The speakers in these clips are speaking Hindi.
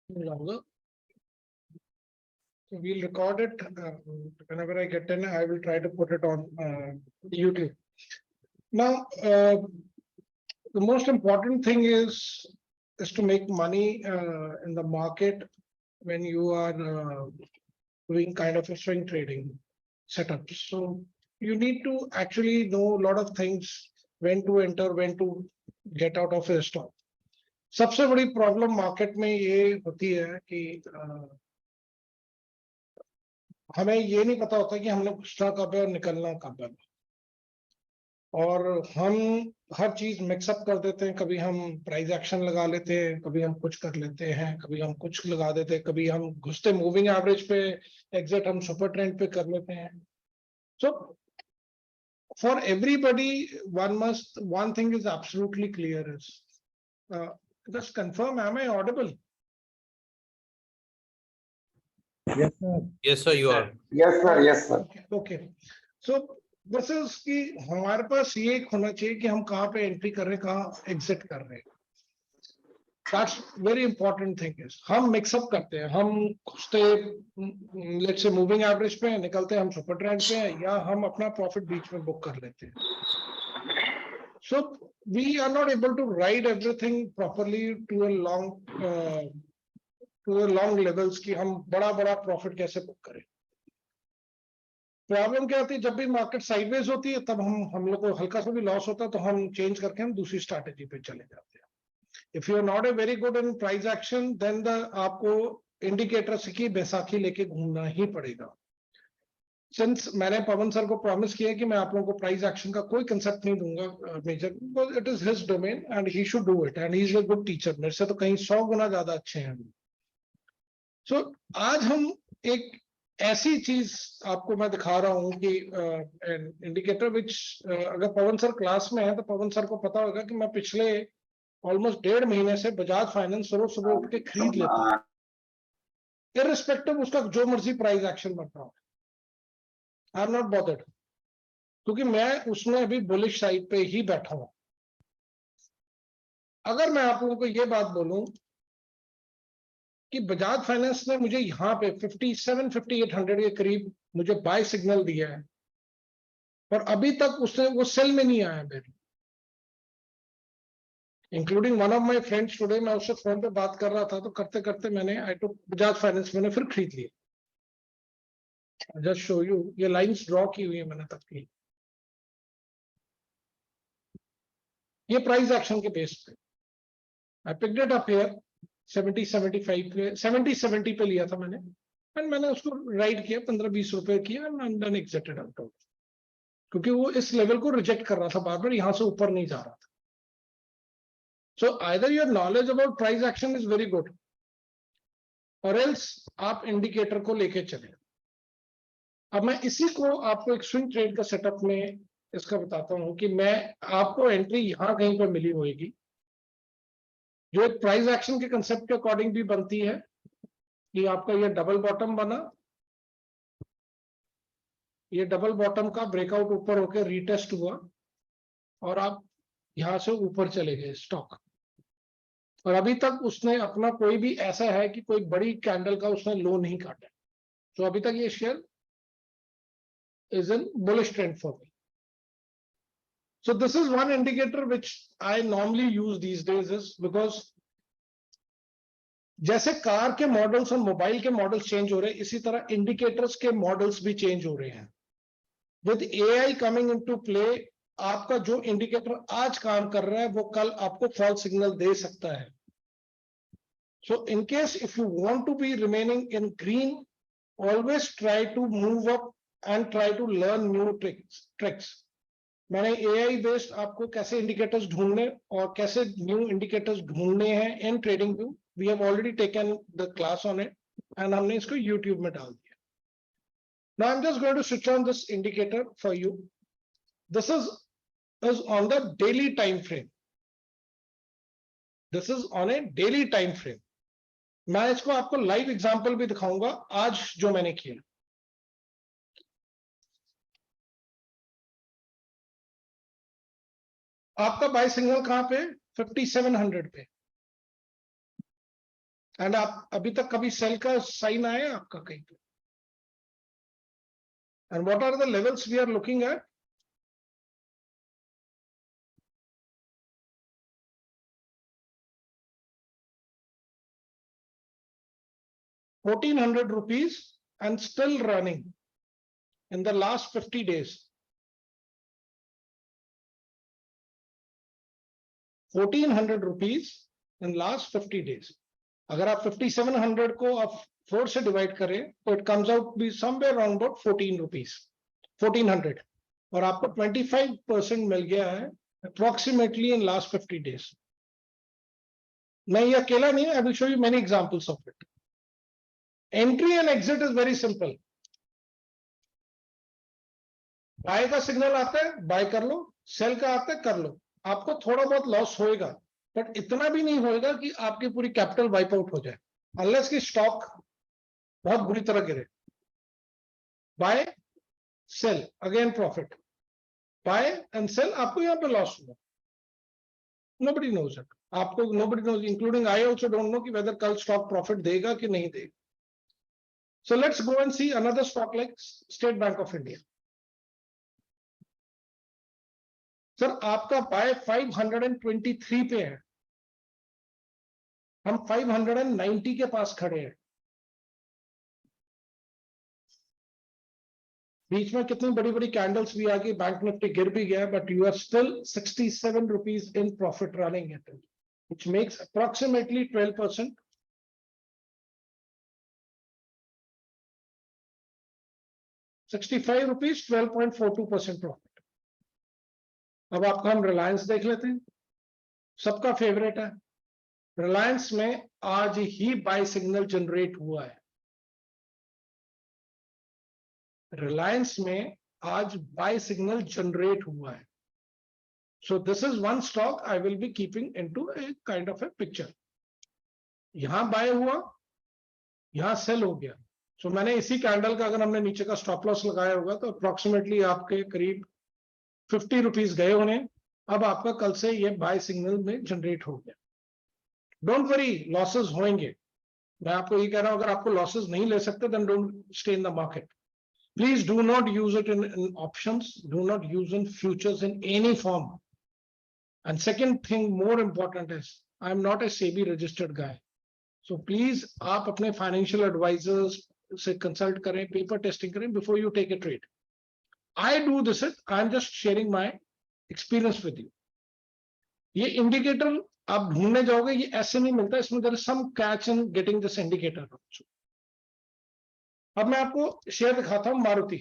longer. So we'll record it. Whenever I get in, I will try to put it on YouTube. Now, the most important thing is to make money in the market when you are doing kind of a swing trading setup. So you need to actually know a lot of things, when to enter, when to get out of a stock. सबसे बड़ी प्रॉब्लम मार्केट में ये होती है कि हमें ये नहीं पता होता कि हमने घुसना कब है और निकलना कब है, और हम हर चीज मिक्सअप कर देते हैं। कभी हम प्राइस एक्शन लगा लेते हैं, कभी हम कुछ कर लेते हैं, कभी हम कुछ लगा देते हैं, कभी हम घुसते मूविंग एवरेज पे एग्जिट हम सुपर ट्रेंड पे कर लेते हैं। So for everybody one thing is absolutely clear is just confirm, am I audible? Yes, sir. Yes, sir, you are. Yes, sir. Yes, sir. Okay. So this is कि हमारे पास ये होना चाहिए कि हम कहाँ पे एंट्री कर रहे हैं, कहाँ एग्जिट कर रहे हैं। That's very important thing is हम मिक्सअप करते हैं, हम घुसते लेट्स से मूविंग एवरेज पे निकलते हैं, हम सुपर ट्रेंड पे हैं, या हम अपना प्रॉफिट बीच में बुक कर लेते हैं। So we are not able to ride everything properly to a long levels कि हम बड़ा बड़ा प्रॉफिट कैसे बुक करें। प्रॉब्लम क्या होती है, जब भी मार्केट साइडवेज होती है तब हम लोग को हल्का सा भी लॉस होता है तो हम चेंज करके हम दूसरी स्ट्रैटेजी पे चले जाते हैं। If you are not a very good in price action then आपको इंडिकेटर्स की बैसाखी लेके घूमना ही पड़ेगा। सिंस मैंने पवन सर को प्रॉमिस किया कि मैं आप लोगों को प्राइस एक्शन का कोई कंसेप्ट नहीं दूंगा major, because it is his domain and he should do it and he is a good teacher, मेरे से तो कहीं 100 गुना ज्यादा अच्छे हैं। सो आज हम एक ऐसी चीज आपको मैं दिखा रहा हूं कि इंडिकेटर विच अगर पवन सर क्लास में है तो पवन सर को पता होगा कि मैं पिछले ऑलमोस्ट 1.5 महीने से बजाज फाइनेंस रोज सुबह उठ के खरीद लेता हूं, इररिस्पेक्टिव उसका जो मर्जी प्राइस एक्शन बनता हो। आई एम नॉट बॉदर्ड, क्योंकि मैं उसमें अभी बुलिश साइड पे ही बैठा हूं। अगर मैं आप लोगों को ये बात बोलूं कि बजाज फाइनेंस ने मुझे यहाँ पे 57-5800 के करीब मुझे बाय सिग्नल दिया है, और अभी तक उसने वो सेल में नहीं आया मेरी, including one of my friends today. मैं उससे फोन पे बात कर रहा था तो करते करते मैंने आई टुक बजाज फाइनेंस, मैंने फिर खरीद लिया। जस्ट शो यू, ये लाइंस ड्रॉ की हुई है मैंने तब की, ये प्राइस एक्शन के बेस पे आई पिक्ड इट अप हियर 70-75 पे 70 पे लिया था मैंने, एंड मैंने उसको राइड किया 15-20 रुपए किया and then exited out of, क्योंकि वो इस लेवल को रिजेक्ट कर रहा था बार बार, यहां से ऊपर नहीं जा रहा था। So either your knowledge about price action is very good और एल्स आप इंडिकेटर को लेके चले। अब मैं इसी को आपको एक स्विंग ट्रेड का सेटअप में इसका बताता हूं कि मैं आपको एंट्री यहां कहीं पर मिली होगी जो एक प्राइस एक्शन के कंसेप्ट के अकॉर्डिंग भी बनती है कि आपका ये डबल बॉटम बना, ये डबल बॉटम का ब्रेकआउट ऊपर होकर रीटेस्ट हुआ और आप यहां से ऊपर चले गए स्टॉक, और अभी तक उसने अपना कोई भी ऐसा है कि कोई बड़ी कैंडल का उसने लो नहीं काटा, तो अभी तक ये share is in bullish trend for me. So this is one indicator which I normally use these days is because जैसे कार के मॉडल्स और मोबाइल के मॉडल्स चेंज हो रहे हैं, इसी तरह इंडिकेटर्स के मॉडल्स भी चेंज हो रहे हैं। With AI coming into play, आपका जो इंडिकेटर आज काम कर रहा है वो कल आपको फॉल्स सिग्नल दे सकता है। So in case if you want to be remaining in green, always try to move up and try to learn new tricks. मैंने एआई बेस्ड आपको कैसे इंडिकेटर्स ढूंढने और कैसे न्यू इंडिकेटर्स ढूंढने हैं in TradingView, we have already taken the class on it and हमने इसको यूट्यूब में डाल दिया। Now I am just going to switch on this indicator for you. This is on the daily time frame, this is on a daily time frame. मैं इसको आपको लाइव एग्जांपल भी दिखाऊंगा आज जो मैंने किया। आपका बाय सिग्नल कहां पे, 5700 पे। एंड आप अभी तक कभी सेल का साइन आया आपका कहीं पे? And what are the levels we are looking at? ₹1,400 and still running in the last 50 days. 1,400 rupees in last 50 days. अगर आप 5,700 को आप 4 से डिवाइड करें तो it comes out be somewhere around about 14 rupees, 1,400, और आपको 25% मिल गया है अप्रोक्सीमेटली इन लास्ट 50 डेज. मैं ये अकेला नहीं, I will show you many examples of it. Entry and exit is very simple. Buy का सिग्नल आता है, बाय कर लो. सेल का आता है, कर लो. आपको थोड़ा बहुत लॉस होएगा, बट इतना भी नहीं होएगा कि आपकी पूरी कैपिटल वाइप आउट हो जाए, अनलेस की स्टॉक बहुत बुरी तरह गिरे. Buy sell again profit, buy and sell, आपको यहां पे लॉस हुआ. Nobody knows it. आपको nobody knows, including I also don't know कि वेदर कल स्टॉक प्रॉफिट देगा कि नहीं देगा. So let's go and see another stock like State Bank of India. Sir आपका बाय 523 पे है, हम 590 के पास खड़े हैं. बीच में कितनी बड़ी बड़ी कैंडल्स भी आ गई, बैंक निफ्टी गिर भी गया, but you are still 67 rupees in profit running it, which makes approximately 12%. ₹65, 12.42% profit. अब आपका हम रिलायंस देख लेते हैं, सबका फेवरेट है. रिलायंस में आज ही बाय सिग्नल जनरेट हुआ है. रिलायंस में आज बाय सिग्नल जनरेट हुआ है. सो this is one stock I will be keeping into a kind of A picture. यहां बाय हुआ, यहां सेल हो गया. सो मैंने इसी कैंडल का अगर हमने नीचे का स्टॉप लॉस लगाया होगा तो अप्रोक्सीमेटली आपके करीब 50 रुपीज गए होने. अब आपका कल से ये बाय सिग्नल में जनरेट हो गया. डोंट वरी, लॉसेस होंगे. मैं आपको ये कह रहा हूं, अगर आपको लॉसेस नहीं ले सकते then don't stay in the market. Please do not use it in options. Do not use in futures in any form. And second thing, more important is, I am not a SEBI registered guy. So please, आप अपने financial advisors से consult करें, paper testing करें before you take a trade. I do this. I am just sharing my experience with you. ये indicator आप ढूंढने जाओगे, ये ऐसे नहीं मिलता. इसमें there is some catch in getting this indicator also. अब मैं आपको शेयर दिखाता हूं, मारुति.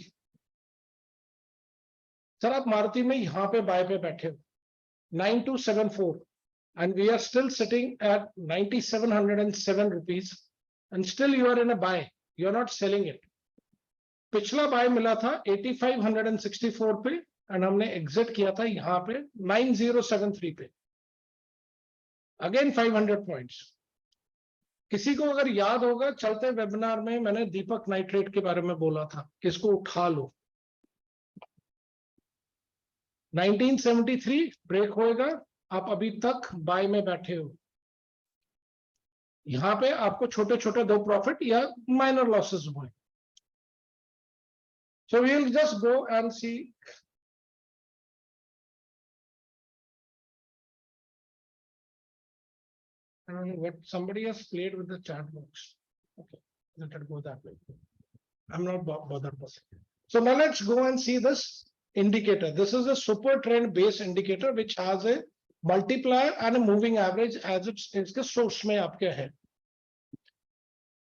सर आप मारुति में यहां पे बाय पे बैठे हो 9274 and we are still sitting at 9707 rupees and still you are in a buy, you are not selling it. पिछला बाय मिला था 8564 पे एंड हमने एग्जिट किया था यहां पे 9073 पे. Again 500 points. किसी को अगर याद होगा, चलते वेबिनार में मैंने दीपक नाइट्रेट के बारे में बोला था कि इसको उठा लो. 1973 ब्रेक होएगा, आप अभी तक बाय में बैठे हो. यहां पे आपको छोटे छोटे दो प्रॉफिट या माइनर लॉसेस हुए. So we will just go and see. What somebody has played with the chat box. Okay, let it go that way. I'm not bothered. So now let's go and see this indicator. This is a super trend based indicator which has a multiplier and a moving average as it's इसके source में आपके है.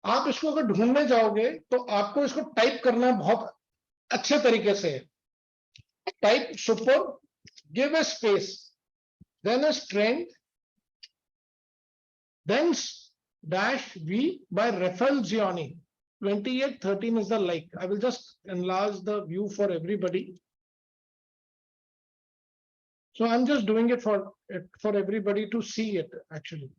आप इसको अगर ढूंढने जाओगे तो आपको इसको टाइप करना बहुत अच्छे तरीके से. Type super, give a space, then a trend, then dash V by Rafael Gianni. 2813 is the like. I will just enlarge the view for everybody. So I'm just doing it for everybody to see it actually.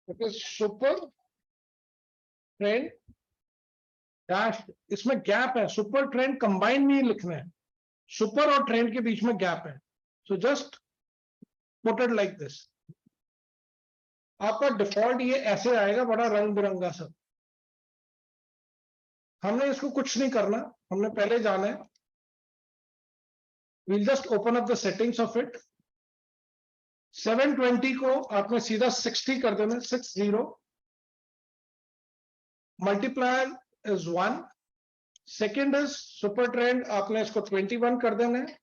It is super trend dash, इसमें गैप है, सुपर ट्रेंड कंबाइन नहीं लिखना है, सुपर और ट्रेंड के बीच में गैप है, so just put it like this. आपका डिफॉल्ट ये ऐसे आएगा, बड़ा रंग बिरंगा सब। हमने इसको कुछ नहीं करना, हमने पहले जाना है, we'll just open up the settings of it। 720 को आपने सीधा 60 कर देना, 60। Multiplier is 1, second is super trend, आपने इसको 21 कर देना है,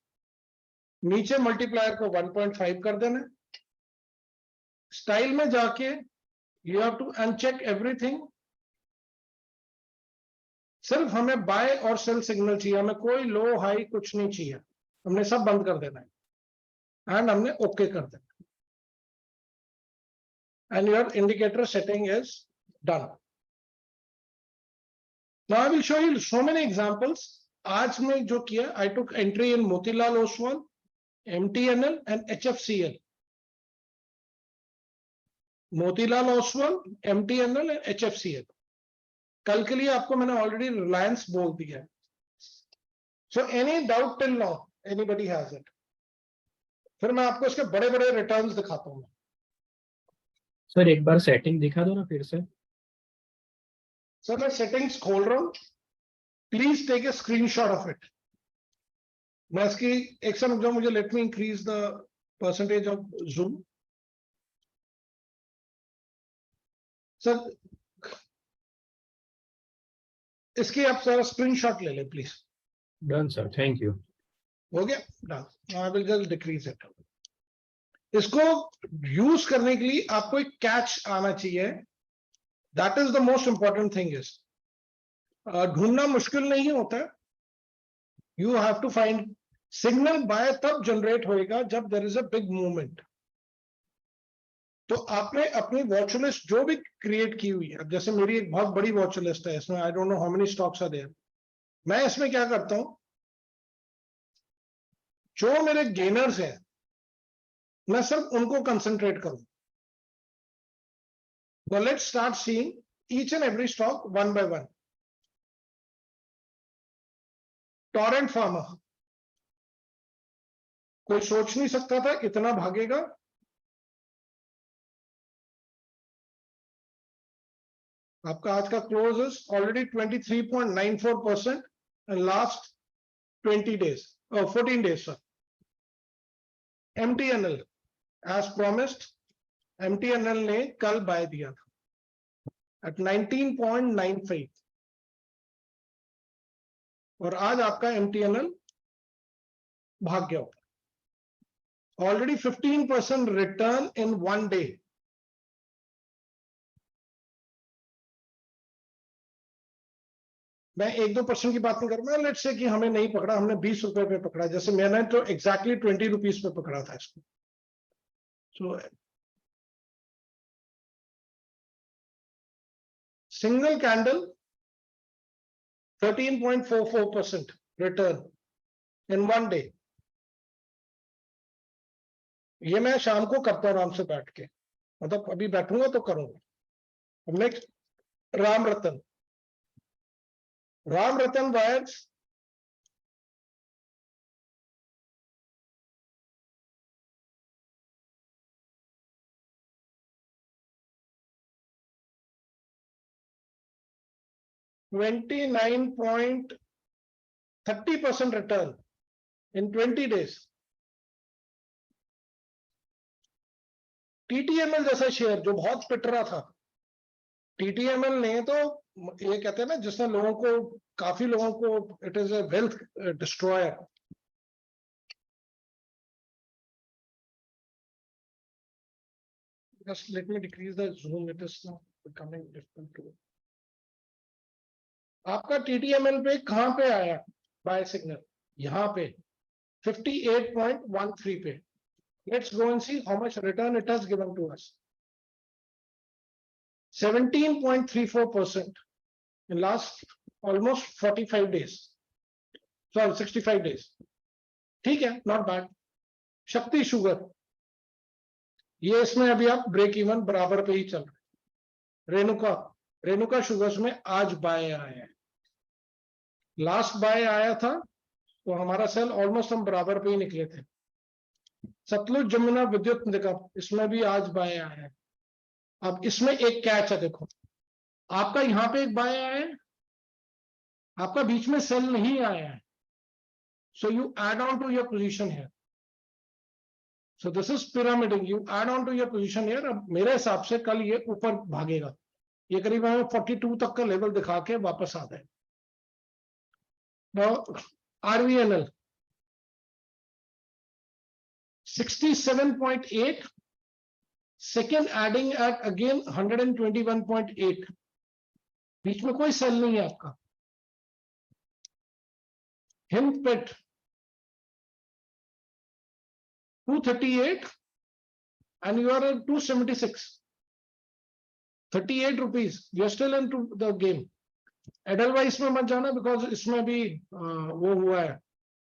नीचे मल्टीप्लायर को 1.5 कर देना है। स्टाइल में जाके you have to uncheck everything, सिर्फ हमें बाय और सेल सिग्नल चाहिए, हमें कोई लो हाई कुछ नहीं चाहिए, हमने सब बंद कर देना है एंड हमने ओके कर देना, and your indicator setting is done. Now I will show you so many examples। आज में जो किया, I took entry in Motilal Oswal, MTNL and HFCL। Motilal Oswal, MTNL and HFCL। कल के लिए आपको मैंने ऑलरेडी रिलायंस बोल दिया है। So any doubt till now, anybody has it? फिर मैं आपको इसके बड़े बड़े रिटर्न्स दिखाता हूँ। सर एक बार सेटिंग दिखा दो ना फिर से। सर मैं सेटिंग्स खोल रहा हूँ, please take a screenshot of it. मैं इसकी एक समझ जाऊँ, मुझे let me increase the percentage of zoom. Sir इसकी आप सारा स्क्रीनशॉट ले लें please. Done sir, thank you. हो गया done. I will just decrease it. इसको यूज करने के लिए आपको एक कैच आना चाहिए, that is the most important thing is, ढूंढना मुश्किल नहीं होता, you have to find. Signal bye तब जनरेट होएगा जब there is a big movement. तो आपने अपनी वॉच लिस्ट जो भी क्रिएट की हुई है, अब जैसे मेरी एक बहुत बड़ी वॉच लिस्ट है, इसमें I don't know how many stocks are there. मैं इसमें क्या करता हूं, जो मेरे गेनर्स हैं मैं सिर्फ उनको कंसंट्रेट करूं। Now let's start seeing each and every stock one by one। Torrent pharma, कोई सोच नहीं सकता था इतना भागेगा। आपका आज का close is already 23.94% and last 20 days 14 days sir. MTNL as promised, MTNL ने कल बाय दिया था एट 19.95 और आज आपका MTNL भाग गया होगा। ऑलरेडी 15% रिटर्न इन 1 day। मैं 1-2% की बात नहीं कर रहा, लेट्स से कि हमें नहीं पकड़ा, हमने 20 रुपए पे पकड़ा, जैसे मैंने तो एग्जैक्टली 20 रुपीज पे पकड़ा था इसको। सो सिंगल कैंडल 13.44% रिटर्न इन 1 day। ये मैं शाम को करता हूं आराम से बैठ के, मतलब अभी बैठूंगा तो करूंगा। नेक्स्ट राम रतन, राम रतन वायर्स, $29.30% रिटर्न इन 20 days। TTML जैसा शेयर जो बहुत पिट रहा था, TTML ने तो ये कहते हैं ना, जिसने लोगों को, काफी लोगों को, it is a wealth destroyer. Just let me decrease the zoom, it is now becoming difficult to। आपका TTML पे कहां पे आया बाय सिग्नल? यहां पे 58.13 पे। Let's go and see how much return it has given to us। 17.34% in last almost 45 days, sorry 65 days। ठीक है, नॉट बैड। शक्ति शुगर, ये इसमें अभी आप ब्रेक इवन बराबर पे ही चल रहे। रेणुका, रेणुका शुगर्स में आज बाय आए हैं, लास्ट बाय आया था तो हमारा सेल ऑलमोस्ट हम बराबर पे ही निकले थे। सतलुज जमुना विद्युत निगम, इसमें भी आज बाय आया है। अब इसमें एक कैच है, देखो आपका यहाँ पे एक बाय आया है, आपका बीच में सेल नहीं आया है, so you add on to your position here. So this is pyramiding, you add on to your position here. अब मेरे हिसाब से कल ये ऊपर भागेगा, ये करीब हमें 42 तक का लेवल दिखा के वापस आ जाए। RVNL 67.8, second adding at again 121.8, बीच में कोई सेल नहीं है आपका। हिंदपेट 238 and you are at 276, 38 rupees, you are still into the game। Edelweiss में मत जाना, बिकॉज इसमें भी वो हुआ है,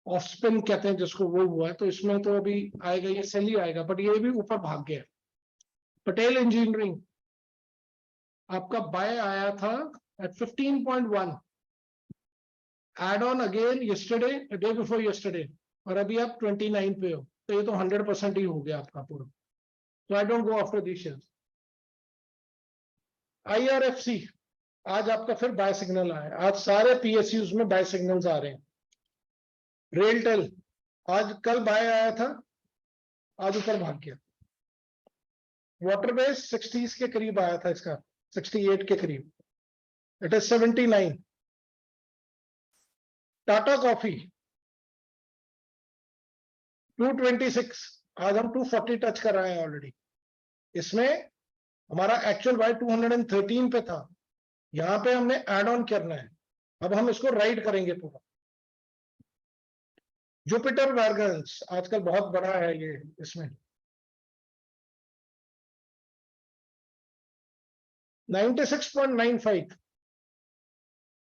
ऑफ स्पिन कहते हैं जिसको, वो हुआ है, तो इसमें तो अभी आएगा, ये सेल ही आएगा, बट ये भी ऊपर भाग गया। पटेल इंजीनियरिंग आपका बाय आया था at 15.1, add on again yesterday, day before yesterday, और अभी आप 29 पे हो, तो ये तो 100% ही हो गया आपका पूरा। तो I don't go after this shares. IRFC आज आपका फिर बाय सिग्नल आया, आज सारे PSUs में बाय सिग्नल्स आ रहे हैं। रेलटेल आज, कल बाय आया था, आज ऊपर भाग गया। वाटरबेस 60s के करीब आया था इसका, 68 के करीब, इट इज 79। टाटा कॉफी 226, आज हम 240 टच कर रहे हैं ऑलरेडी। इसमें हमारा एक्चुअल बाय 213 पे था, यहां पे हमने एड ऑन करना है, अब हम इसको राइड करेंगे पूरा। जुपिटर वैगन्स आजकल बहुत बड़ा है ये, इसमें 96.95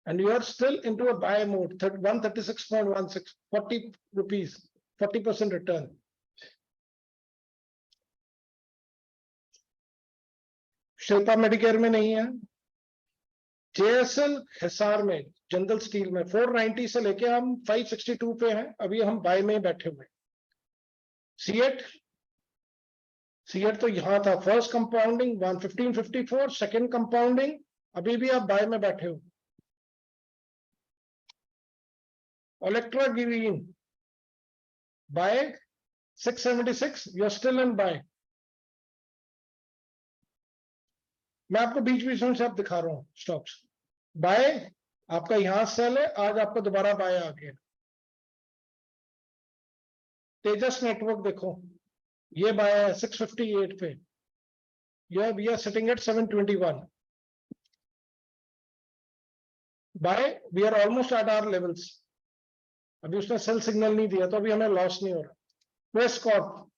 and you are still into a buy mode, 136.16, 40 rupees, 40% return। Shilpa Medicare में नहीं है। JSL हिसार में, जनरल स्टील में 490 से लेके हम 562 पे हैं, अभी हम बाय में बैठे हुए। सीएट तो यहां था, फर्स्ट कंपाउंडिंग 115.54, सेकंड कंपाउंडिंग, अभी भी आप बाय में बैठे हो। Electra given by 676, you are still in buy. मैं आपको बीच बीच में सब दिखा रहा हूं स्टॉक्स। बाय आपका यहां सेल है, आज आपका दोबारा बाय आ गया। तेजस नेटवर्क देखो, ये बाय है 658 पे, ये we are sitting at 721 buy, we are almost at our levels. अभी उसने सेल सिग्नल नहीं दिया, तो अभी हमें लॉस नहीं हो रहा। प्रेस कॉर्प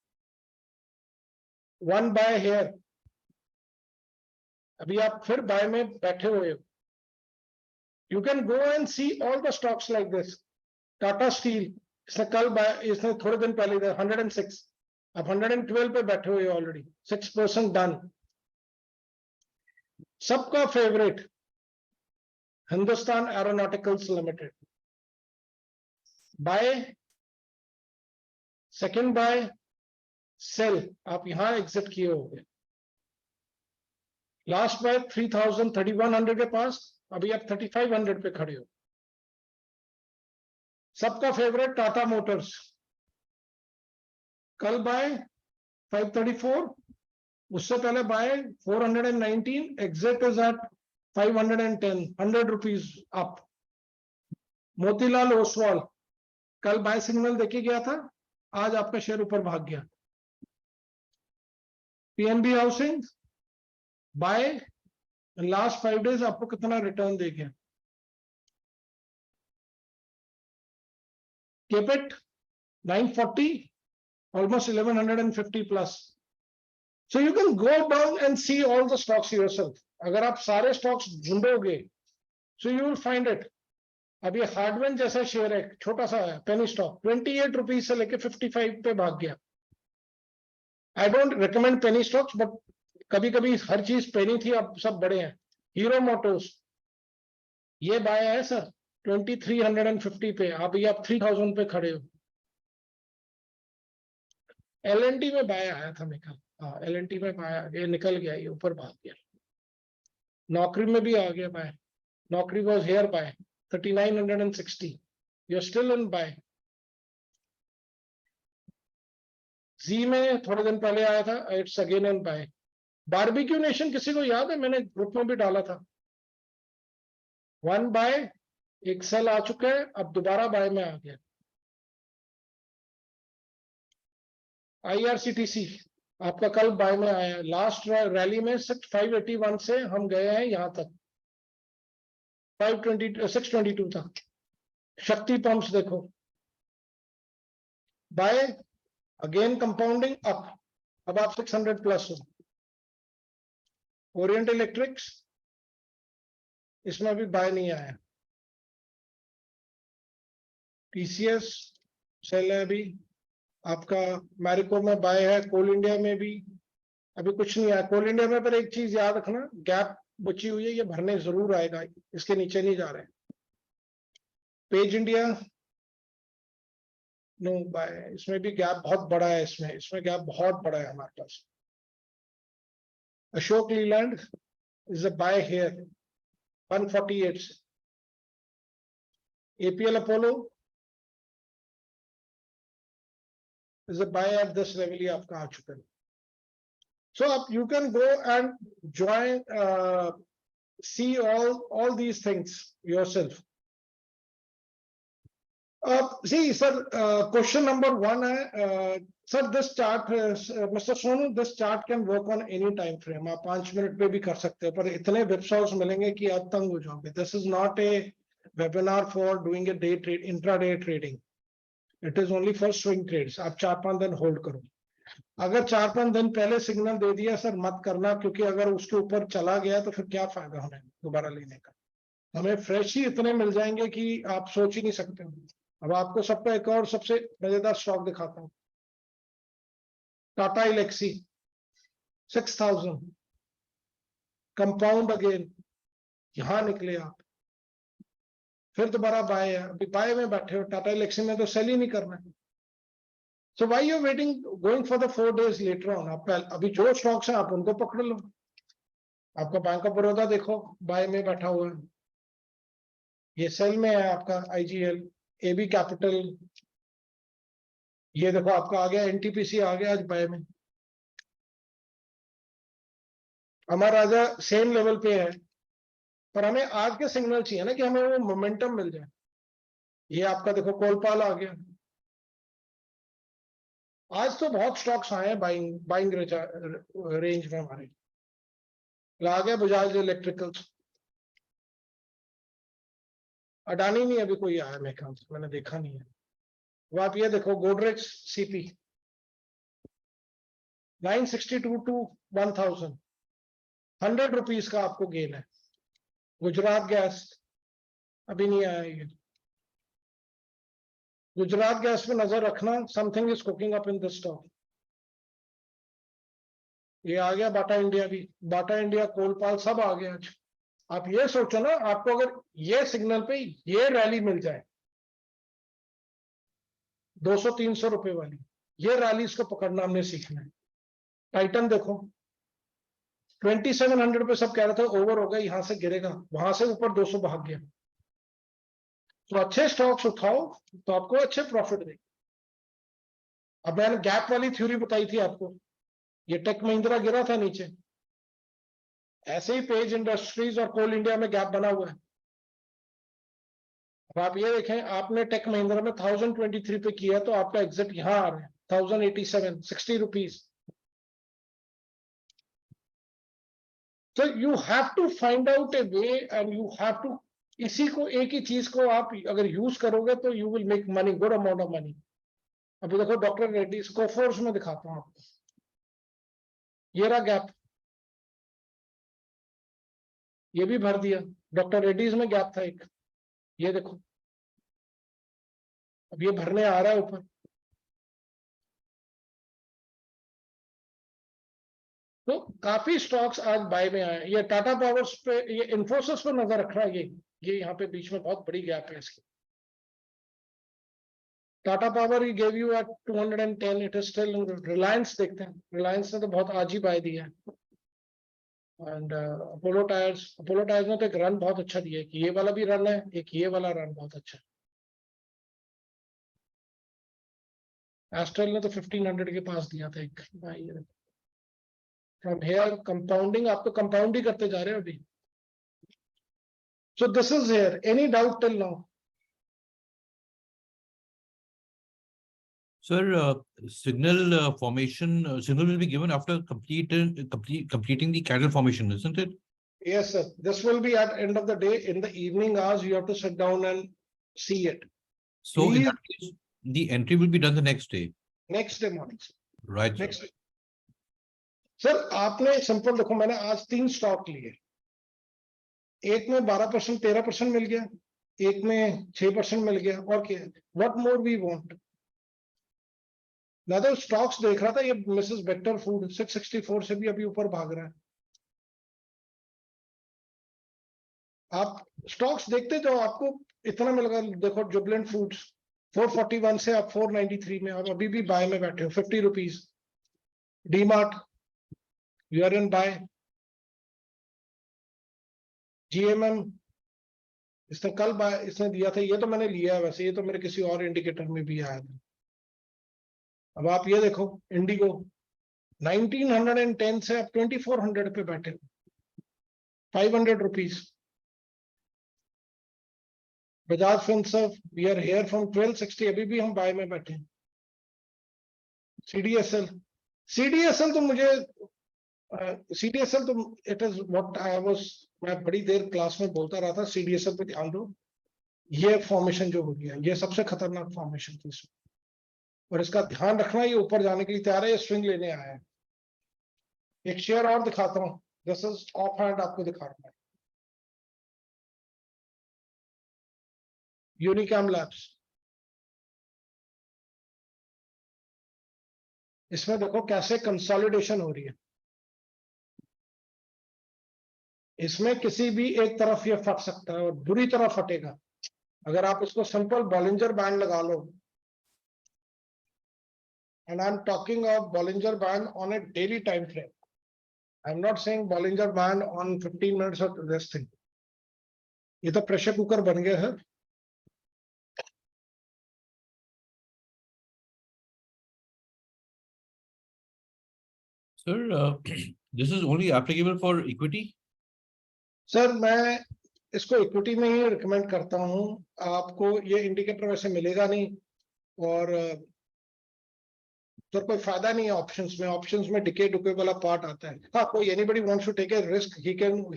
1 बाय हेयर, अभी आप फिर बाय में बैठे हुए हो। You can go and see all the stocks like this. Tata Steel, इसने कल बाय, इसने थोड़े दिन पहले 106, अब 112 पे बैठे हुए ऑलरेडी, 6% डन। सबका favourite Hindustan Aeronautics Limited, buy, second buy, sell, आप यहां एग्जिट किए होंगे। लास्ट बाय 3100 के पास, अभी आप 3500 पे खड़े हो। सबका फेवरेट टाटा मोटर्स, कल बाय 534, उससे पहले buy 419, exit is at 510, 100 rupees up. Motilal Oswal कल बाय सिग्नल देके गया था, आज आपका शेयर ऊपर भाग गया। PNB housing buy, last 5 days आपको कितना रिटर्न दे गया। केपेट 940, almost 1150 plus, so you can go down and see all the stocks yourself। अगर आप सारे stocks ढूंढोगे, so you will find it। अब ये हार्डवेयर जैसा शेयर है, छोटा सा है, पेनी स्टॉक, 28 रुपीज से लेके 55 पे भाग गया। I don't recommend penny stocks, but कभी कभी हर चीज पेनी थी, अब सब बड़े हैं। हीरो मोटर्स ये बाय है सर, 2350 पे, अभी आप 3000 पे खड़े हो। LNT में बाय आया था मेरे ख्याल, हाँ LNT में बाय, ये निकल गया, ये ऊपर भाग गया। नौकरी में भी आ गया buy, Naukri was here buy 3960, you still in buy. Zee में थोड़े दिन पहले आया था, it's again in buy. Barbeque Nation किसी को याद है, मैंने ग्रुप में भी डाला था, 1 बाय, एक सेल आ चुका है, अब दोबारा बाय में आ गया। IRCTC आपका कल बाय में आया, लास्ट रैली में 581 से हम गए हैं यहां तक 622 तक। शक्ति पंप्स देखो बाय, अगेन कंपाउंडिंग अप, अब आप 600 प्लस हो। ओरिएंट इलेक्ट्रिक्स, इसमें भी बाय नहीं आया। TCS सेल है अभी आपका, मैरिको में बाय है, कोल इंडिया में भी अभी कुछ नहीं आया। कोल इंडिया में पर एक चीज याद रखना, गैप बची हुई है, ये भरने जरूर आएगा, इसके नीचे नहीं जा रहे। पेज इंडिया नो बाय, इसमें भी गैप बहुत बड़ा है, इसमें गैप बहुत बड़ा है हमारे पास। Ashok Leyland is a buy here 148 से। APL Apollo is a buy at this level, ही आपका आ चुका है। So you can go and join, see all these things yourself. See, sir, question number 1 है, sir, this chart, Mr. Sonu, this chart can work on any time frame. आप 5 मिनट पे भी कर सकते हो, पर इतने वेबसाइट्स मिलेंगे कि आप तंग हो जाओगे। This is not a webinar for doing a day trade, intraday trading. It is only for swing trades. आप 4-5 दिन होल्ड करो। अगर 4-5 दिन पहले सिग्नल दे दिया सर मत करना, क्योंकि अगर उसके ऊपर चला गया तो फिर क्या फायदा हमें दोबारा लेने का। हमें फ्रेश ही इतने मिल जाएंगे कि आप सोच ही नहीं सकते। अब आपको सबका एक और सबसे मजेदार स्टॉक दिखाता हूं, टाटा इलेक्सी 6000 कंपाउंड अगेन, यहां निकले आप, फिर दोबारा बाय है, अभी बाय में बैठे हो, टाटा इलेक्सी में तो सेल ही नहीं करना है। So why you waiting, going for the 4 days later on? आप अभी जो स्टॉक्स हैं आप उनको पकड़ लो। आपका बैंक ऑफ बड़ौदा देखो बाय में बैठा हुआ है, ये सेल में है आपका IGL, AB कैपिटल, ये देखो आपका आ गया NTPC आ गया आज बाय में। अमर राजा सेम लेवल पे है, पर हमें आज के सिग्नल चाहिए ना कि हमें वो मोमेंटम मिल जाए। ये आपका देखो कोलपाल आ गया, आज तो बहुत स्टॉक्स आए हैं बाइंग रेंज में हमारे। आ गया बजाज इलेक्ट्रिकल्स, अडानी नहीं अभी कोई आया मेरे ख्याल से, मैंने देखा नहीं है। वो आप ये देखो गोदरेज CP 962 टू 1000, 100 रुपीज का आपको गेन है। गुजरात गैस अभी नहीं आया, ये गुजरात गैस पे नजर रखना, something is cooking up in this stock. ये आ गया बाटा इंडिया भी, बाटा इंडिया कोलपाल सब आ गया आज। आप ये सोचो ना, आपको अगर ये सिग्नल पे ये रैली मिल जाए 200-300 रुपए वाली, ये रैली इसको पकड़ना हमने सीखना है। टाइटन देखो 2700 पे सब कह रहे थे ओवर हो गया, यहां से गिरेगा, वहां से ऊपर 200 भाग गया। तो अच्छे स्टॉक्स उठाओ तो आपको अच्छे प्रॉफिट देंगे। अब मैंने गैप वाली थ्योरी बताई थी आपको, ये टेक महिंद्रा गिरा था नीचे, ऐसे ही पेज इंडस्ट्रीज और कोल इंडिया में गैप बना हुआ है। अब आप ये देखें, आपने टेक महिंद्रा में 1023 पे किया तो आपका एग्जिट यहां आ रहा है 1087, 60 rupees. So you have to find out a way and you have to, इसी को एक ही चीज को आप अगर यूज करोगे तो you will make money, good amount of money. अभी देखो डॉक्टर रेड्डी कोफोर्स में दिखाता हूं आपको, ये रहा गैप, ये भी भर दिया। डॉक्टर रेड्डीज में गैप था एक, ये देखो अब ये भरने आ रहा है ऊपर। तो काफी स्टॉक्स आज बाय में आए। ये टाटा पावर्स पे, ये इन्फोसिस पे नजर रख रहा है, ये ये यहाँ पे बीच में बहुत बड़ी गैप है इसकी। टाटा पावर ही gave you at 210, it is still. Reliance देखते हैं, रिलायंस ने तो बहुत आज ही बाय दिया है। एंड अपोलो टायर्स ने तो एक रन बहुत अच्छा दिया है, कि ये वाला भी रन है, एक ये वाला रन बहुत अच्छा है। एस्ट्रल ने तो 1500 के पास दिया था एक भाई। फ्रॉम हेयर कंपाउंडिंग, आप तो कंपाउंड ही करते जा रहे हो अभी। सो this is here, any doubt till now? Sir, signal formation, signal will be given after completing the candle formation, isn't it? Yes, sir. This will be at end of the day. In the evening hours, you have to sit down and see it. So in Please. that case, the entry will be done the next day, Next day morning, sir. right? Sir? Next day. Sir आपने सिंपल देखो, मैंने आज 3 स्टॉक लिए, एक में 12%, 13% मिल गया, एक में 6% मिल गया, और क्या, व्हाट मोर वी वांट। मैं तो स्टॉक्स देख रहा था, ये मिसेस वेक्टर फूड 664 से भी अभी ऊपर भाग रहा है। आप स्टॉक्स देखते जाओ, आपको इतना मिलेगा। देखो जुबलेंट फूड्स 441 से आप 493 में, आप अभी भी बाय में बैठे हो, 50 rupees. DMart you are in buy. GMM इसने कल बाय इसने दिया था, ये तो मैंने लिया है वैसे, ये तो मेरे किसी और इंडिकेटर में भी आया था। अब आप ये देखो इंडिगो 1910 से आप 2400 पे बैठे, 500 rupees. Bajaj Finserv we are here from 1260, अभी भी हम बाय में बैठे हैं। सीडीएसएल तो मुझे सीडीएसएल तो it is what I was, मैं बड़ी देर क्लास में बोलता रहा था, सीडीएसएल पे ध्यान दो। ये फॉर्मेशन जो हो गया, ये सबसे खतरनाक फॉर्मेशन थी इसमें, और इसका ध्यान रखना, ये ऊपर जाने के लिए तैयार है, ये स्विंग लेने आया है। एक शेयर और दिखाता हूँ, दिस इज ऑफ हैंड आपको दिखा रहा है, यूनिकैम लैब्स। इसमें देखो कैसे कंसोलिडेशन हो रही है, इसमें किसी भी एक तरफ ये फट सकता है और बुरी तरह फटेगा। अगर आप इसको सिंपल बॉलिंजर बैंड लगा लो, and I'm talking of Bollinger Band on a daily time frame. I'm not saying Bollinger Band on 15 minutes of this thing. ये तो प्रेशर कुकर बन गया है। Sir, this is only applicable for equity? Sir मैं इसको इक्विटी में ही रिकमेंड करता हूं। आपको ये इंडिकेटर वैसे मिलेगा नहीं, और तो कोई फायदा नहीं है ऑप्शंस में। ऑप्शंस में डिके डुके वाला पार्ट आता है। हाँ, कोई anybody wants to take a risk,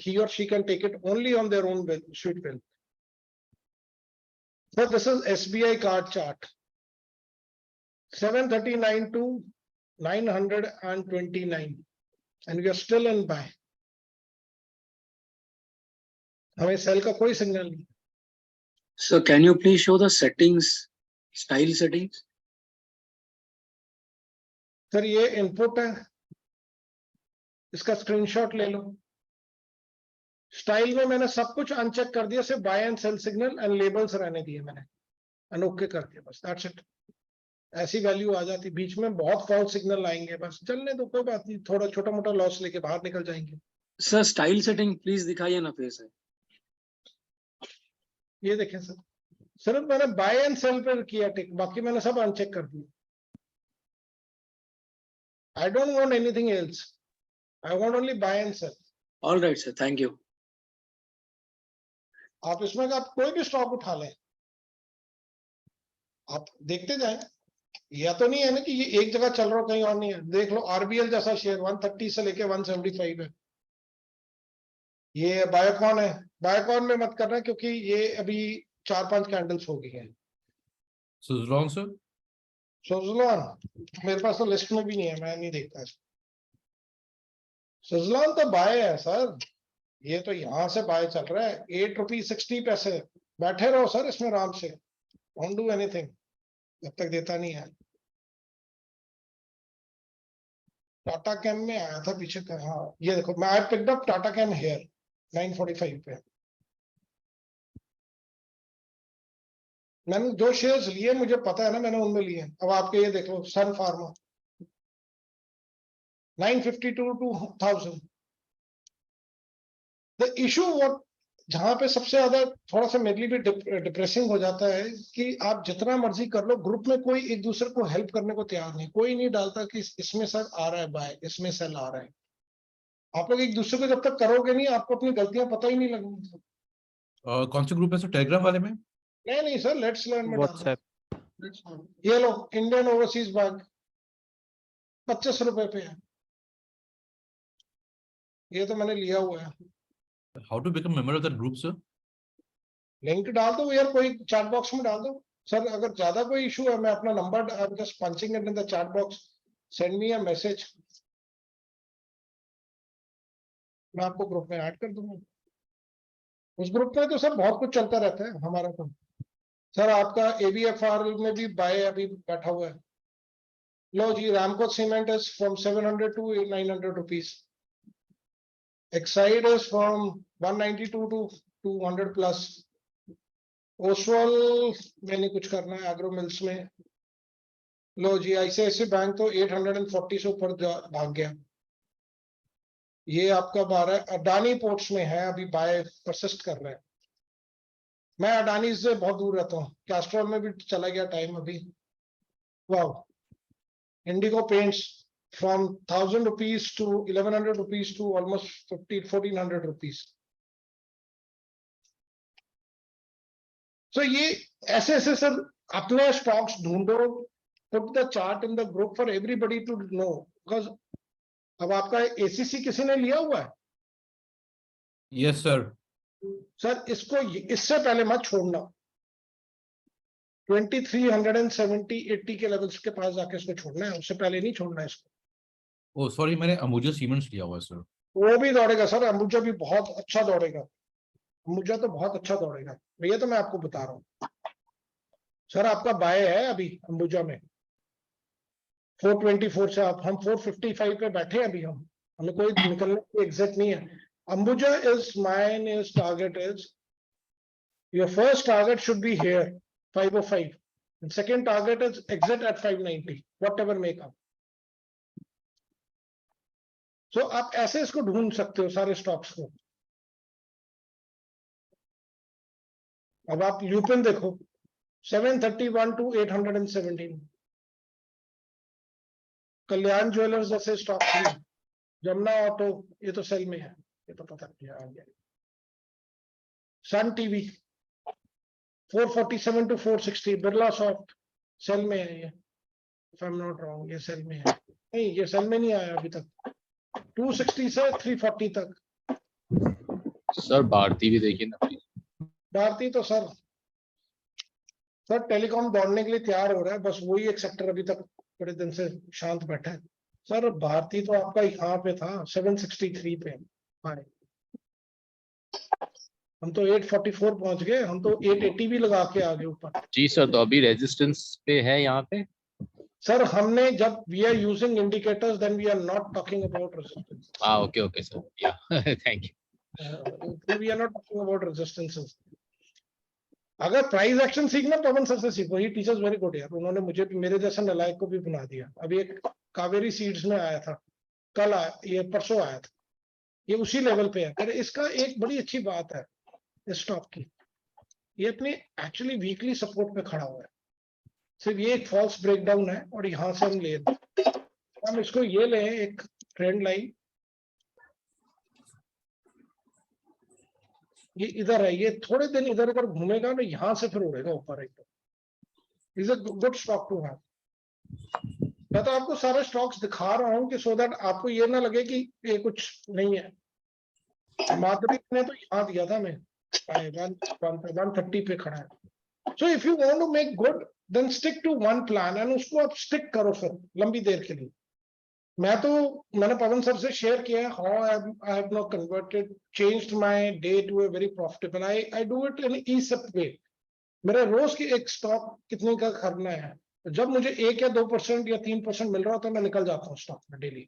he or she can take it only on their own sweet will. So this is SBI card chart, 739 to 929, and we are still in buy. हमें सेल का कोई सिग्नल नहीं। So can you please show the settings, style settings? Sir ये इनपुट है, इसका स्क्रीनशॉट ले लो। स्टाइल में मैंने सब कुछ अनचेक कर दिया, सिर्फ buy and sell signal and labels रहने दिए मैंने, एंड ओके कर दिया, बस दैट्स इट। ऐसी वैल्यू आ जाती, बीच में बहुत फॉल्स सिग्नल आएंगे, बस चलने दो, कोई बात नहीं, थोड़ा छोटा मोटा लॉस लेके बाहर निकल जाएंगे। Sir, style setting please दिखाइए ना फिर से। ये देखें सर, सिर्फ मैंने बाय एंड सेल पे किया टिक, बाकी मैंने सब अनचेक कर दिया। I don't want anything else. I want only buy and sell. All right, sir. Thank you. आप इसमें का आप कोई भी स्टॉक उठा लें, आप देखते जाएं। या तो नहीं है ना कि ये एक जगह चल रहा हो, कहीं और नहीं है। देख लो आरबीएल जैसा शेयर 130 से लेके 175 है। ये बायोकॉन है, बायोकॉन में मत करना क्योंकि ये अभी 4-5 कैंडल्स हो गई हैं। Suzlon, sir? सुजलॉन मेरे पास तो लिस्ट में भी नहीं है, मैं नहीं देखता। सुजलॉन तो बाय है सर, ये तो यहां से बाय चल रहा है, 8 रुपीज 60 पैसे। बैठे रहो सर इसमें आराम से, डोंट डू एनीथिंग जब तक देता नहीं है। टाटा कैम में आया था पीछे का, हाँ ये देखो, मैं I picked up Tata Chem here 945 पे। मैंने जो शेयर्स लिए मुझे पता है ना, मैंने उनमें लिए। अब आपके ये देख लो, Sun Pharma 950 to 2000। The issue what, जहां पे सबसे ज्यादा थोड़ा सा मेरे लिए भी डिप्रेसिंग हो जाता है कि आप जितना मर्जी कर लो, ग्रुप में कोई एक दूसरे को हेल्प करने को तैयार नहीं, कोई नहीं डालता कि इसमें सर आ रहा है बाय, इसमें सेल आ रहा है। आप लोग एक दूसरे को जब तक करोगे नहीं, आपको अपनी गलतियां पता ही नहीं लगेंगी। कौन से ग्रुप है सर, टेलीग्राम वाले में? नहीं सर, लेट्स लर्न में डाल दो। WhatsApp। ये लो, इंडियन ओवरसीज बैंक 25 रुपए पे है, ये तो मैंने लिया हुआ है। How to become member of that group sir? Link डाल दो यार, कोई चैट बॉक्स में डाल दो। सर अगर ज्यादा कोई इशू है, मैं अपना number, I am just punching it in the chat box, send me a message, मैं आपको ग्रुप में ऐड कर दूंगा। उस ग्रुप में तो सर बहुत कुछ चलता रहता है हमारा। तो सर आपका ABFR में भी बाय अभी बैठा हुआ है। लो जी, रामको cement is from 700 to 900 rupees, Exide is from 192 to 200 plus, Oswal में नहीं कुछ करना है, एग्रो मिल्स में। लो जी, ICICI बैंक तो 840 से ऊपर भाग गया। ये आपका 12 अडानी पोर्ट्स में है, अभी बाय परसिस्ट कर रहा है। मैं अडानी से बहुत दूर रहता हूँ, कैस्ट्रॉल में भी चला गया टाइम अभी। वाह, Indigo Paints from 1000 rupees to 1100 rupees to almost 1400 rupees. तो ये ऐसे ऐसे सर अपने स्टॉक्स ढूंढो, put the chart in the group for everybody to know, because अब आपका ACC किसी ने लिया हुआ है यस सर। सर, इसको इससे पहले मत छोड़ना। 2370 80 के लेवल्स के पास जाके इसको छोड़ना है, उससे पहले नहीं छोड़ना है इसको। ओ सॉरी, मैंने अंबुजा सीमेंट्स लिया हुआ है सर। वो भी दौड़ेगा सर, अंबुजा भी बहुत अच्छा दौड़ेगा, अंबुजा तो बहुत अच्छा दौड़ेगा भैया, तो मैं आपको बता रहा हूँ। सर आपका बाय है अभी अंबुजा में 424 से, आप हम 455 पे बैठे हैं अभी, हम हमें कोई निकलने की एग्जिट नहीं है। Ambuja is mine is target is, your first target should be here 505, and second target is exit at 590, whatever may come. So आप ऐसे इसको ढूंढ सकते हो सारे स्टॉक्स को। अब आप ल्यूपिन देखो 731 to 817, कल्याण ज्वेलर्स जैसे स्टॉक, जमुना ऑटो ये तो सेल में है, ये तो पता नहीं आ गया। Sun TV 447 to 460, Birla soft sell में है ये, if I am not wrong, ये सेल में है। नहीं, ये सेल में नहीं आया अभी तक, 260 से 340 तक। सर भारती भी देखिए ना प्लीज। भारती तो सर टेलीकॉम दौड़ने के लिए तैयार हो रहा है, बस वही एक सेक्टर अभी तक बड़े दिन से शांत बैठा है। सर भारती तो आपका यहाँ पे था 763 पे, हाय हम तो 844 पहुंच गए, हम तो 880 भी लगा के आ गए ऊपर। जी सर, तो अभी रेजिस्टेंस पे है यहाँ पे। सर हमने जब we are using indicators then we are not talking about resistance. Okay okay sir, yeah thank you. We are not talking about resistances. अगर प्राइस एक्शन सीखना पवन सर से सीखो, ही टीचर्स वेरी गुड यार, उन्होंने मुझे मेरे जैसा नालायक को भी बना दिया। अभी एक कावेरी सीड्स में आया था, कल आया, ये परसों आया था, ये उसी लेवल पे है। पर इसका एक बड़ी अच्छी बात है इस स्टॉक की, ये अपने एक्चुअली वीकली सपोर्ट पे खड़ा हुआ है। सिर्फ ये एक फॉल्स ब्रेकडाउन है और यहां से हम ले, हम इसको ये लें एक ट्रेंड लाइन, ये इधर है, ये थोड़े दिन इधर उधर घूमेगा ना, यहां से फिर उड़ेगा ऊपर एकदम। Is a good stock to have. मैं तो आपको सारे स्टॉक्स दिखा रहा हूं कि सो दैट आपको ये ना लगे कि ये कुछ नहीं है। माधुरी ने तो यहाँ दिया था, मैं 130 पे खड़ा है। So if you want to make good then stick to one plan, and उसको आप स्टिक करो फिर लंबी देर के लिए। मैंने पवन सर से शेयर किया how I have now converted, changed my day to a very profitable, I do it in easy way. मेरा रोज की एक स्टॉक कितने का खरीदना है, जब मुझे 1 या 2% या 3% मिल रहा होता है, मैं निकल जाता हूँ स्टॉक में डेली।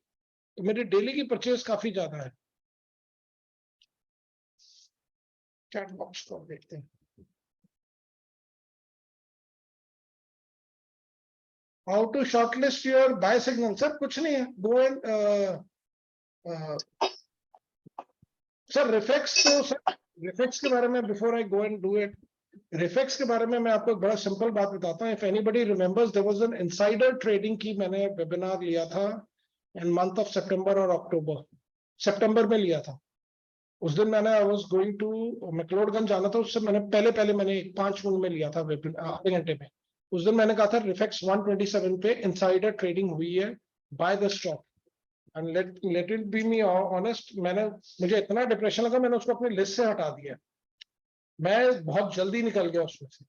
तो मेरी डेली की परचेज काफी ज्यादा है। चैट बॉक्स को देखते हैं। How to shortlist your buy signal? Sir कुछ नहीं है, गो एंड सर रिफेक्स तो सर रिफेक्स के बारे में before I go and do it, Refex के बारे में मैं आपको एक बड़ा सिंपल बात बताता हूँ. If anybody remembers, there was an insider trading की मैंने वेबिनार लिया था इन मंथ ऑफ सितंबर और अक्टूबर. सितंबर में लिया था. उस दिन मैंने I was going to McLeodganj जाना था, उससे मैंने पहले मैंने 5 मिनट में लिया था वेबिनार, आधे घंटे में. उस दिन मैंने कहा था रिफेक्स 127 पे इनसाइडर ट्रेडिंग हुई है, by the stock. And let it be me honest, मुझे इतना डिप्रेशन लगा, मैंने उसको अपनी लिस्ट से हटा दिया. मैं बहुत जल्दी निकल गया उसमें से.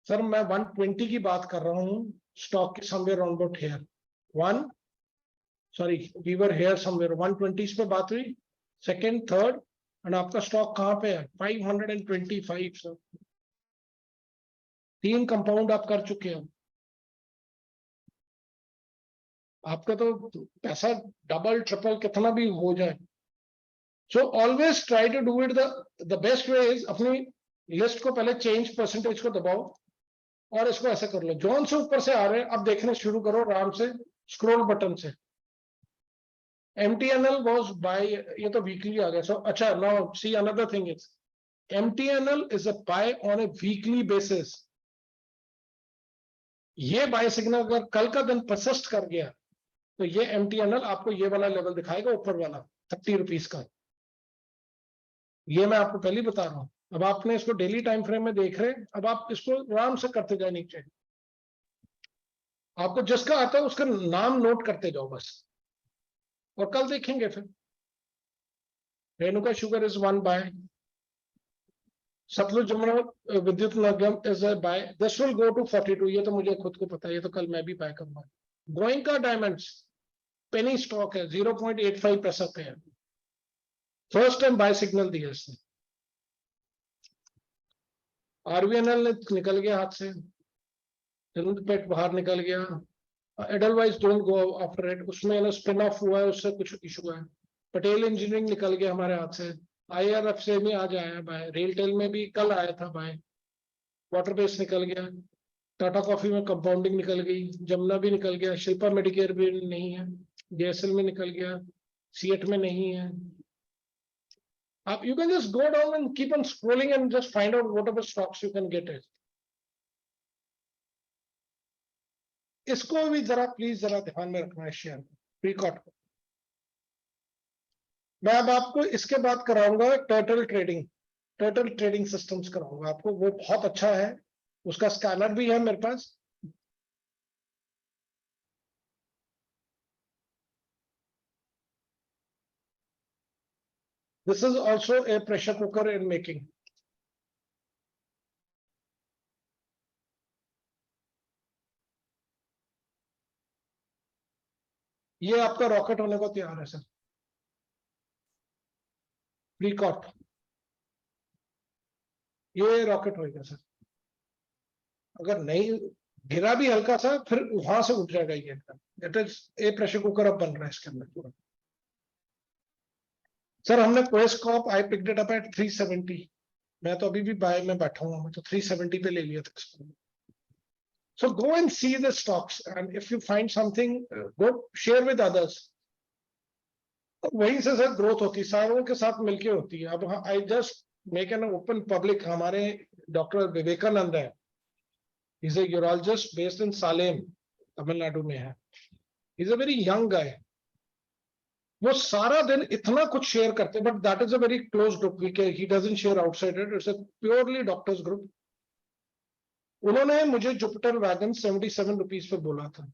सर मैं 120 की बात कर रहा हूँ, स्टॉक की somewhere around about here we were here somewhere 120 पे बात हुई, सेकंड थर्ड, एंड आपका स्टॉक कहाँ पे है? 525. सर 3 कंपाउंड आप कर चुके हैं. आपका तो पैसा डबल ट्रिपल कितना भी हो जाए. So always try to do it the best way is, अपनी लिस्ट को पहले चेंज परसेंटेज को दबाओ और इसको ऐसे कर लो. जोन से ऊपर से आ रहे हैं, अब देखने शुरू करो आराम से स्क्रॉल बटन से. MTNL was by, ये तो वीकली आ गया. सो अच्छा, now see another thing is MTNL is a buy on a weekly basis. ये बाय सिग्नल अगर कल का दिन परसिस्ट कर गया तो ये MTNL आपको ये वाला लेवल दिखाएगा, ऊपर वाला 30 रुपीज का. ये मैं आपको पहले बता रहा हूं. अब आपने इसको डेली टाइम फ्रेम में देख रहे हैं, अब आप इसको आराम से करते जाए नीचे. आपको जिसका आता है उसका नाम नोट करते जाओ बस, और कल देखेंगे. फिर Renuka sugar is 1 buy, Satluj Jamuna Vidyut Nigam is a buy. This will go to 42. ये तो मुझे खुद को पता है, ये तो कल मैं भी बाय करूंगा. गोइंका डायमंड्स पेनी स्टॉक है, 0.85 पैसा पे है. फर्स्ट टाइम बाय सिग्नल दिया इसने. RVNL ने निकल गया हाथ से, पेट बाहर निकल गया. Edelweiss don't go after it, उसमें ना स्पिन ऑफ हुआ है, उससे कुछ इशू है. पटेल इंजीनियरिंग निकल गया हमारे हाथ से. IRF से भी आज आया बाय, रेलटेल में भी कल आया था बाय. वाटर बेस निकल गया. टाटा कॉफी में कंपाउंडिंग निकल गई. जमुना भी निकल गया. शिल्पा मेडिकेयर भी नहीं है. JSL में निकल गया. सीएट में नहीं है. आप you can just go down and keep on scrolling and just find out whatever stocks you can get it. इसको भी जरा प्लीज जरा ध्यान में रखना है शेयर प्रीकॉट को. मैं अब आपको इसके बाद कराऊंगा टर्टल ट्रेडिंग सिस्टम्स कराऊंगा आपको. वो बहुत अच्छा है, उसका स्कैनर भी है मेरे पास. This is also a pressure cooker in making. ये आपका रॉकेट होने को तैयार है सर. प्रीकॉट ये रॉकेट होगा सर. अगर नहीं गिरा भी हल्का सा, फिर वहां से उठ जाएगा ये एकदम. It is a pressure cooker अब बन रहा है इसके अंदर पूरा. सर हमने Quess Corp, I picked it up at 370. मैं तो अभी भी बाय में बैठा हूँ, मैं तो 370 पे ले लिया था इसको. So go and see the stocks, and if you find something, go share with others. वहीं से सर ग्रोथ होती है, सारों के साथ मिलके होती है. अब I just make an open public. हमारे डॉक्टर विवेकानंद है, he's a urologist based in Salem, Tamil Nadu में है. He's a very young guy. वो सारा दिन इतना कुछ शेयर करते हैं, but that is a very close group. He doesn't share outside it. It's a purely doctors group. उन्होंने मुझे जुपिटर वैगन 77 रुपीज पे बोला था.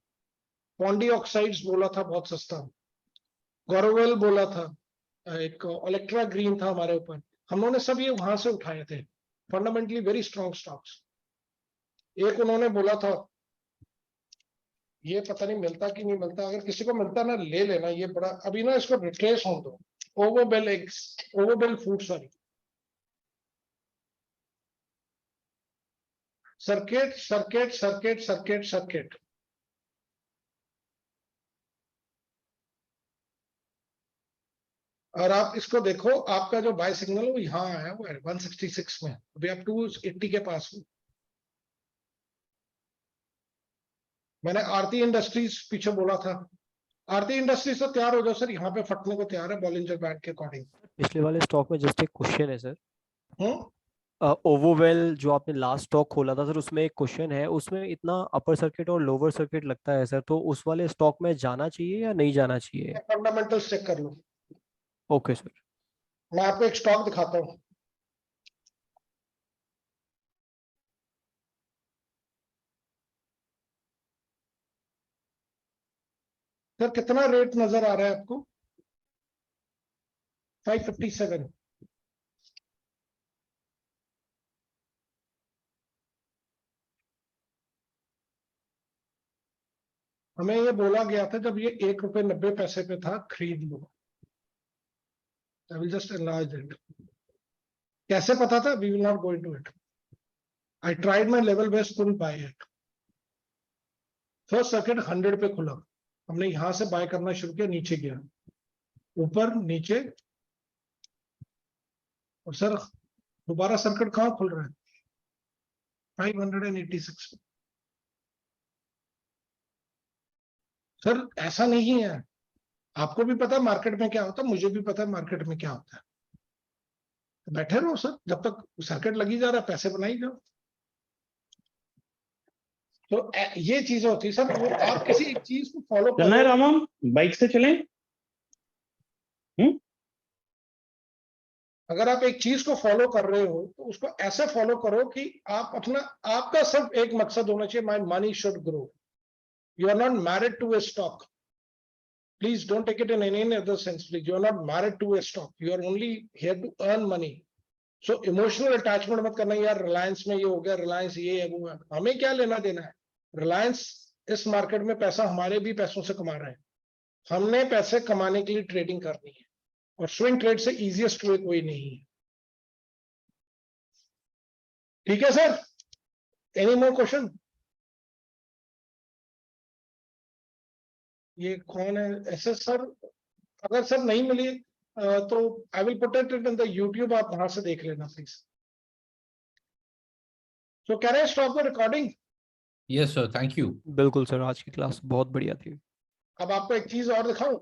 पॉन्डी ऑक्साइड्स बोला था बहुत सस्ता. गौरवेल बोला था. एक इलेक्ट्रा ग्रीन था हमारे ऊपर. हमने सब ये वहां से उठाए थे. Fundamentally very strong stocks. एक उन्होंने बोला था, ये पता नहीं मिलता कि नहीं मिलता, अगर किसी को मिलता ना ले लेना. ये बड़ा अभी ना इसको रिट्रेस हो दो. ओवरबेल फूड, सॉरी, सर्किट. और आप इसको देखो, आपका जो बाय सिग्नल वो यहाँ आया हुआ है 166 में. अभी आप 280 के पास हो. मैंने आरती इंडस्ट्रीज पीछे बोला था, आरती इंडस्ट्रीज तो तैयार हो जाओ सर, यहाँ पे फटने को तैयार है बॉलिंजर बैंड के अकॉर्डिंग। पिछले वाले स्टॉक में जस्ट एक क्वेश्चन है सर, हम्म, ओवोवेल जो आपने लास्ट स्टॉक खोला था सर, उसमें एक क्वेश्चन है, उसमें इतना अपर सर्किट और लोअर सर्किट लगता है सर, तो उस वाले स्टॉक में जाना चाहिए या नहीं जाना चाहिए? फंडामेंटल्स चेक कर लो। Okay sir. मैं आपको एक स्टॉक दिखाता हूँ, सर कितना रेट नजर आ रहा है आपको? 557। हमें ये बोला गया था जब ये ₹1.90 पे था, खरीद लो। I will just enlarge it. कैसे पता था? We will not go into it. I tried my level best, couldn't buy it. First circuit 100 पे खुला, हमने यहां से बाय करना शुरू किया, नीचे गया, ऊपर नीचे, और सर दोबारा सर्किट कहाँ खुल रहा है? 586। सर ऐसा नहीं है, आपको भी पता है मार्केट में क्या होता है, मुझे भी पता है मार्केट में क्या होता है। तो बैठे रहो सर, जब तक सर्किट लगी जा रहा है पैसे बनाई जाओ। तो ये चीजें होती है सर, वो आप किसी एक चीज को फॉलो कर चलना है रहे हो। रामम, बाइक से चलें? अगर आप एक चीज को फॉलो कर रहे हो तो उसको ऐसे फॉलो करो कि आप अपना, आपका सिर्फ एक मकसद होना चाहिए, my money should grow. You are not married to a stock, please don't take it in any other sense, please. You are not married to a stock, you are only here to earn money. So emotional attachment मत करना, यार रिलायंस में ये हो गया, रिलायंस ये है वो है, हमें क्या लेना देना है। रिलायंस इस मार्केट में पैसा हमारे भी पैसों से कमा रहे हैं, हमने पैसे कमाने के लिए ट्रेडिंग करनी है, और स्विंग ट्रेड से इजीएस्ट वे कोई नहीं है। ठीक है सर, एनी मोर क्वेश्चन? ये कौन है ऐसे सर? अगर सर नहीं मिली तो I will put it in the YouTube, आप वहां से देख लेना please. So can I stop the recording? Yes, sir. Thank you. बिल्कुल सर, आज की क्लास बहुत बढ़िया थी। अब आपको एक चीज और दिखाऊं,